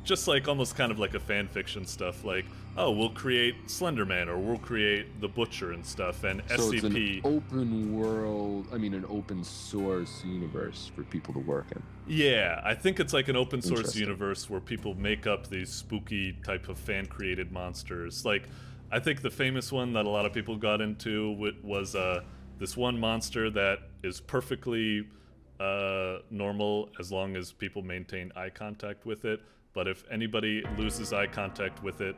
just like almost kind of like a fan fiction stuff. Like, oh, we'll create Slender Man, or we'll create the Butcher and stuff. And so SCP. It's an open world. I mean, an open source universe for people to work in. Yeah, I think it's like an open source universe where people make up these spooky type of fan created monsters. Like, I think the famous one that a lot of people got into was this one monster that is perfectly normal as long as people maintain eye contact with it. But if anybody loses eye contact with it,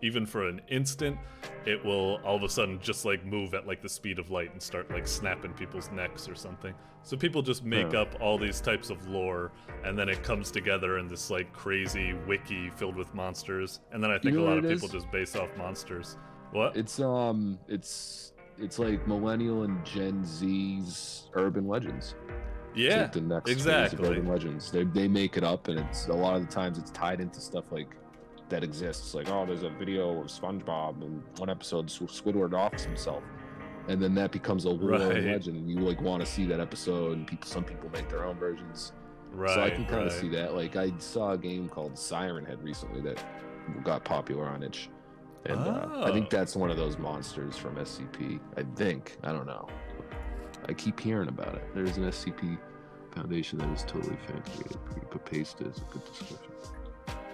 even for an instant, it will all of a sudden just like move at like the speed of light and start like snapping people's necks or something. So people just make up all these types of lore, and then it comes together in this like crazy wiki filled with monsters. And then I think a lot of people just base off monsters. What? It's like Millennial and Gen Z's urban legends. Yeah, like the next exactly. Phase of urban legends. They make it up, and it's a lot of the times it's tied into stuff like that exists. Like, oh, there's a video of SpongeBob, and one episode Squidward offs himself, and then that becomes a lore legend. And you like want to see that episode, and some people make their own versions. Right. So I can kind of see that. Like, I saw a game called Siren Head recently that got popular on itch, and I think that's one of those monsters from SCP. I think. I don't know. I keep hearing about it. There's an SCP Foundation that is totally fan-created. Paste is a good description.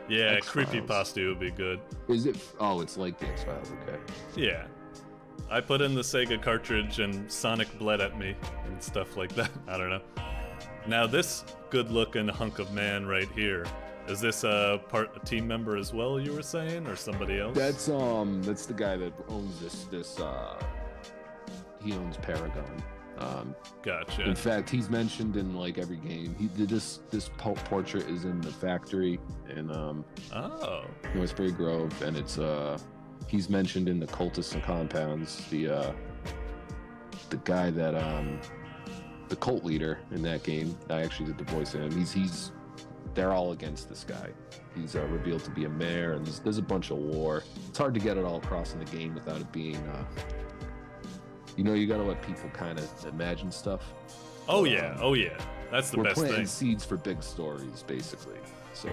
Yeah, creepypasta would be good. Is it? Oh, it's like the X-Files, okay. Yeah. I put in the Sega cartridge and Sonic bled at me and stuff like that. I don't know. Now this good-looking hunk of man right here, is this a team member as well, you were saying, or somebody else? That's the guy that owns this he owns Paragon. Gotcha. In fact, he's mentioned in like every game. He did this portrait is in the factory in Northbury Grove, and it's he's mentioned in the Cultists and Compounds. The guy that the cult leader in that game, I actually did the voice of him. They're all against this guy. He's revealed to be a mayor, and there's a bunch of war. It's hard to get it all across in the game without it being you gotta let people kind of imagine stuff. Oh yeah. That's the best thing. We're planting seeds for big stories, basically. So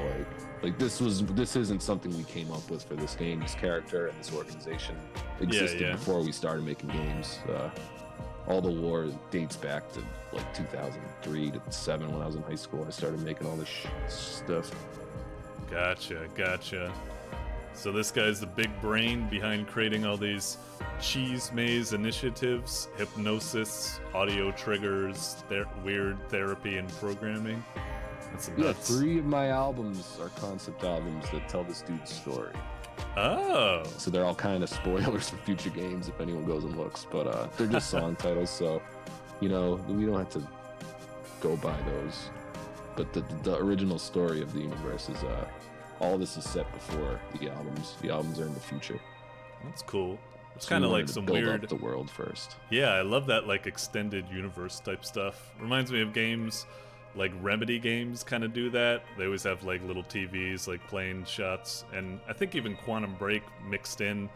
like this isn't something we came up with for this game. This character and this organization existed before we started making games. All the lore dates back to like 2003 to 2007 when I was in high school. I started making all this stuff. Gotcha. So this guy's the big brain behind creating all these cheese maze initiatives, hypnosis, audio triggers, weird therapy and programming. That's nuts. 3 of my albums are concept albums that tell this dude's story. Oh. So they're all kind of spoilers for future games if anyone goes and looks, but they're just song titles, so we don't have to go by those. But the original story of the universe is all this is set before the albums. The albums are in the future. That's cool. It's kind of like some build weird up the world first. Yeah, I love that like extended universe type stuff. Reminds me of games like Remedy games kind of do that. They always have like little TVs like playing shots, and I think even Quantum Break mixed in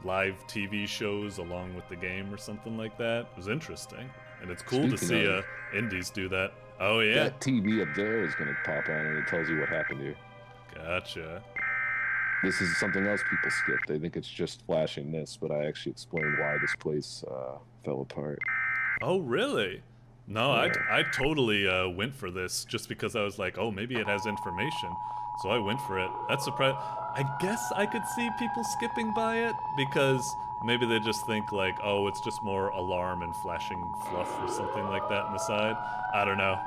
live TV shows along with the game or something like that. It was interesting, and it's cool to see indies do that. Oh yeah, that TV up there is going to pop on and it tells you what happened here. Gotcha. This is something else people skip. They think it's just flashing this, but I actually explained why this place fell apart. Oh, really? No, Yeah. I totally went for this just because I was like, oh, maybe it has information. So I went for it. That's surprising. I guess I could see people skipping by it because maybe they just think like, oh, it's just more alarm and flashing fluff or something like that on the side. I don't know.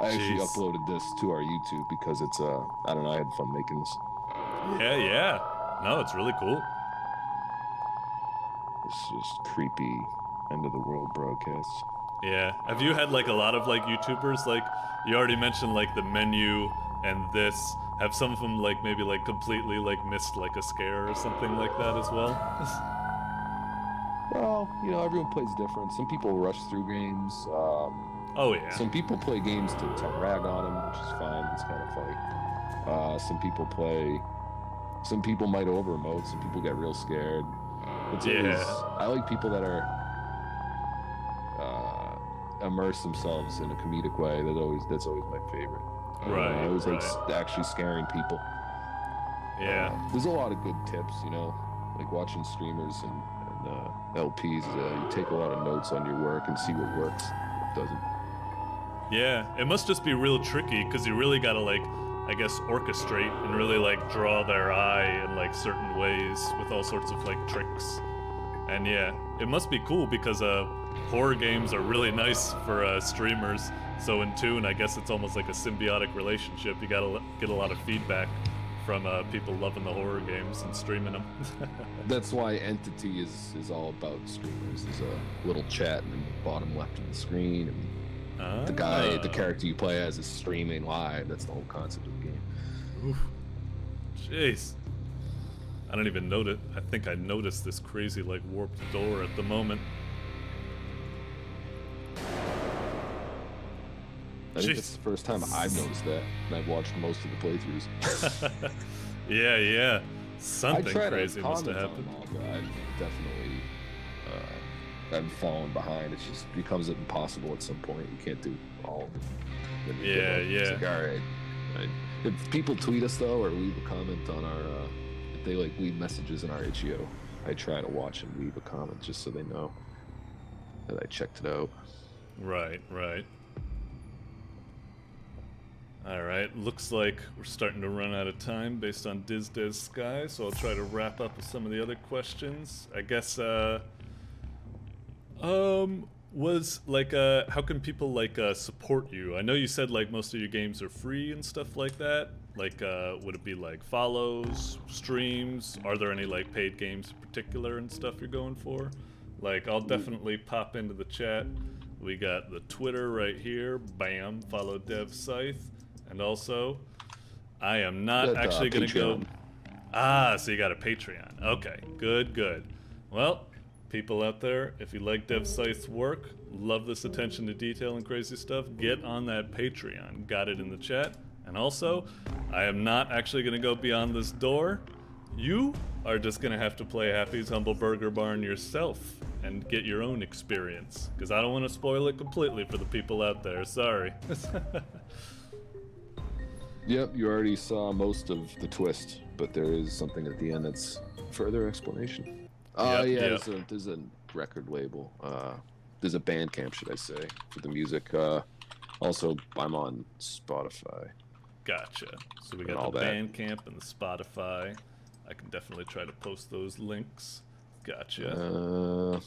I actually uploaded this to our YouTube because it's, I don't know, I had fun making this. Yeah, yeah. No, it's really cool. It's just creepy end of the world broadcasts. Yeah. Have you had like a lot of like YouTubers, like you already mentioned like the menu and this, have some of them like maybe like completely like missed like a scare or something like that as well? Well, you know, everyone plays different. Some people rush through games. Oh yeah. Some people play games to rag on them, which is fine. It's kind of funny. Some people might over emote. Some people get real scared. I like people that are immerse themselves in a comedic way. That's always my favorite. Right. I always like actually scaring people. Yeah. There's a lot of good tips, you know, like watching streamers and LPs. You take a lot of notes on your work and see what works, what doesn't. Yeah, it must just be real tricky because you really gotta like, I guess, orchestrate and really like draw their eye in like certain ways with all sorts of like tricks. And yeah, it must be cool because horror games are really nice for streamers. So in Tune, I guess it's almost like a symbiotic relationship. You gotta get a lot of feedback from people loving the horror games and streaming them. That's why Entity is all about streamers. There's a little chat in the bottom left of the screen, and the character you play as is streaming live. That's the whole concept of the game. Oof. Jeez. I don't even notice. I think I noticed this crazy like warped door at the moment. I think it's the first time I've noticed that, and I've watched most of the playthroughs. Yeah, yeah. Something crazy must have happened. I've definitely I've fallen behind. It just becomes impossible at some point. You can't do all of it. Yeah, yeah. It's like, all right. If people tweet us though, or leave a comment on our, if they like leave messages in our HEO, I try to watch and leave a comment just so they know that I checked it out. Right, right. Alright, looks like we're starting to run out of time based on Diz Sky, so I'll try to wrap up with some of the other questions. I guess, was like, how can people like support you? I know you said like most of your games are free and stuff like that. Like, would it be like follows, streams? Are there any like paid games in particular and stuff you're going for? Like, I'll definitely pop into the chat. We got the Twitter right here. Bam, follow Dev Scythe. And also, I am not actually going to go... Ah, so you got a Patreon. Okay, good, good. Well, people out there, if you like Dev Scythe's work, love this attention to detail and crazy stuff, get on that Patreon. Got it in the chat. And also, I am not actually going to go beyond this door. You are just going to have to play Happy's Humble Burger Barn yourself and get your own experience. Because I don't want to spoil it completely for the people out there. Sorry. Yep, you already saw most of the twist, but there is something at the end that's further explanation. There's a record label. There's a Bandcamp, should I say, for the music. Also, I'm on Spotify. Gotcha. So we got the Bandcamp and the Spotify. I can definitely try to post those links. Gotcha.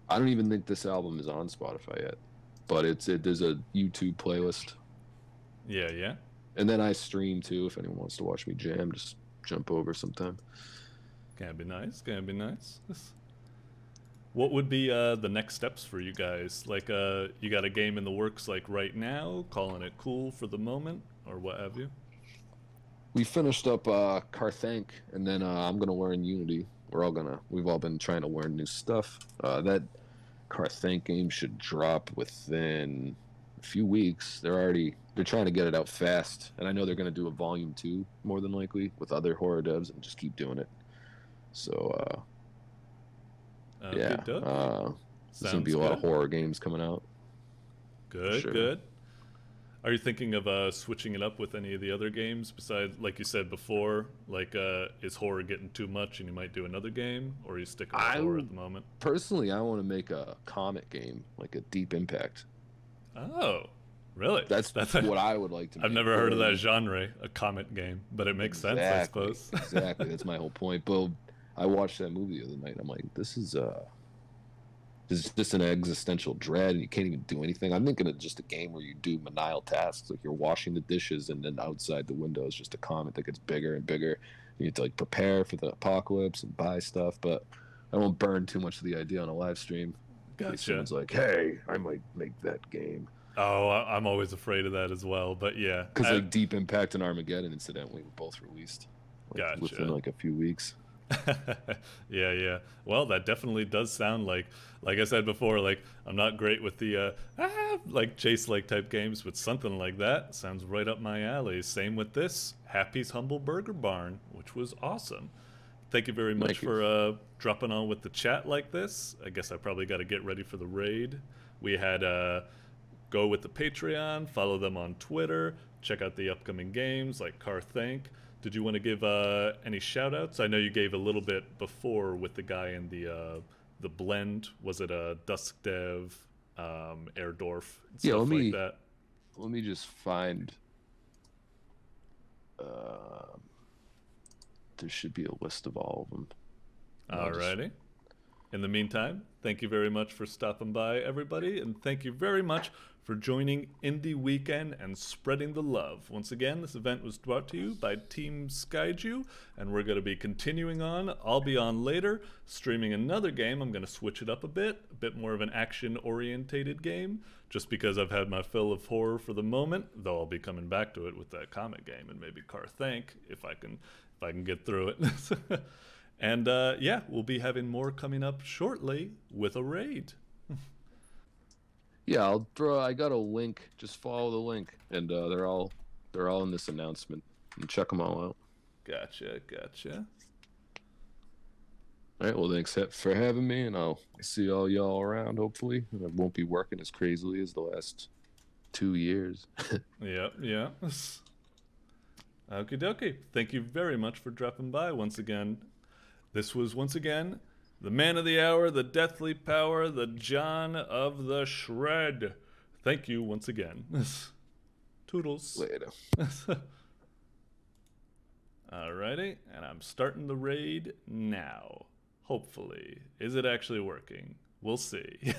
I don't even think this album is on Spotify yet. But there's a YouTube playlist. Yeah, yeah. And then I stream too. If anyone wants to watch me jam, just jump over sometime. Can be nice. Can be nice. What would be the next steps for you guys? Like, you got a game in the works like right now, calling it cool for the moment, or what have you? We finished up Carthank, and then I'm gonna learn Unity. We've all been trying to learn new stuff. That Carthank game should drop within a few weeks. They're trying to get it out fast, and I know they're going to do a volume 2 more than likely with other horror devs and just keep doing it. So yeah, there's going to be a lot of horror games coming out. Good, good. Are you thinking of switching it up with any of the other games besides, like you said before, like is horror getting too much and you might do another game, or are you sticking with horror at the moment? Personally, I want to make a comic game, like a Deep Impact. Oh, really? That's what I would like to make. I've never heard of that genre, a comic game, but it makes sense, I suppose. Exactly, that's my whole point. But I watched that movie the other night. I'm like, this is just an existential dread, and you can't even do anything. I'm thinking of just a game where you do menial tasks, like you're washing the dishes, and then outside the window is just a comet that gets bigger and bigger. You need to like prepare for the apocalypse and buy stuff, but I won't burn too much of the idea on a live stream. Gotcha. Someone's like, "Hey, I might make that game." Oh, I'm always afraid of that as well. But yeah, because like Deep Impact and Armageddon, incidentally, were both released within like a few weeks. Yeah. Well, that definitely does sound like I said before, like I'm not great with the like chase-like type games, but something like that sounds right up my alley. Same with this Happy's Humble Burger Barn, which was awesome. Thank you very much for dropping on with the chat like this. I guess I probably got to get ready for the raid. We had go with the Patreon, follow them on Twitter, check out the upcoming games like Car Thank. Did you want to give any shout-outs? I know you gave a little bit before with the guy in the blend. Was it a Dusk Dev, Airdorf, stuff like that? Let me just find... there should be a list of all of them. Alrighty. In the meantime, thank you very much for stopping by, everybody, and thank you very much for joining Indie Weekend and spreading the love. Once again, this event was brought to you by Team Skyju, and we're going to be continuing on. I'll be on later, streaming another game. I'm going to switch it up a bit more of an action-orientated game, just because I've had my fill of horror for the moment, though I'll be coming back to it with that comic game and maybe Car Thank if I can get through it. And yeah, we'll be having more coming up shortly with a raid. Yeah, I got a link. Just follow the link, and they're all in this announcement. And check them all out. Gotcha. All right, well, thanks for having me, and I'll see all y'all around, hopefully. And I won't be working as crazily as the last 2 years. Yeah. Okie dokie. Thank you very much for dropping by once again. This was, once again, the man of the hour, the deathly power, the John of the Shred. Thank you once again. Toodles. Later. Alrighty, and I'm starting the raid now. Hopefully. Is it actually working? We'll see.